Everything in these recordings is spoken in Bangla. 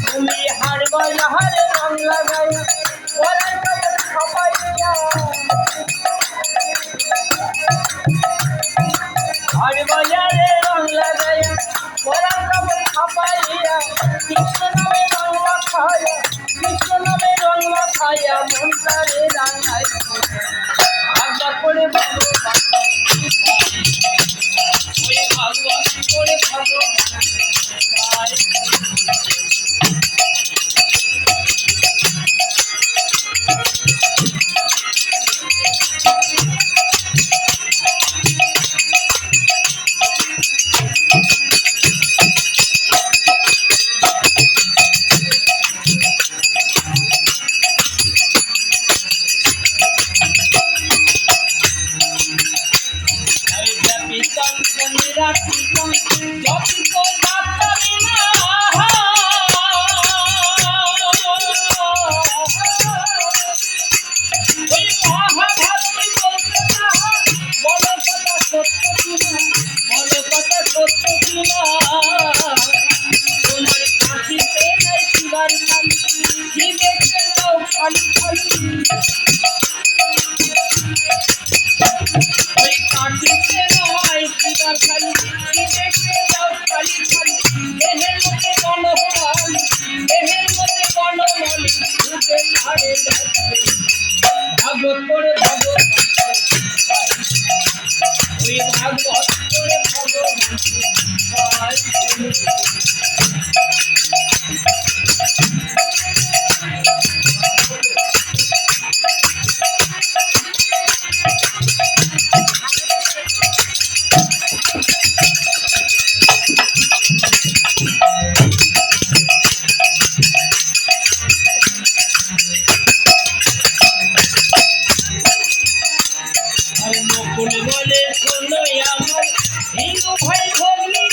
তুমি হার বাজারে রং লাগাই ওরা কবর খাপাইয়া হার বাজারে রং লাগাই ওরা কবর খাপাইয়া কৃষ্ণ নামে রং মাখায়া কৃষ্ণ নামে রং মাখায়া মন্ত্রে রাঙাই আজ্ঞা করে ভগবান ওই ভগবান করে ভগবান ভাগবত করে ভগবান ওই ভাগবত করে ভগবান বলে শোনো আমার হিন্দু ভাই ভগ্নী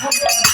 ভগবান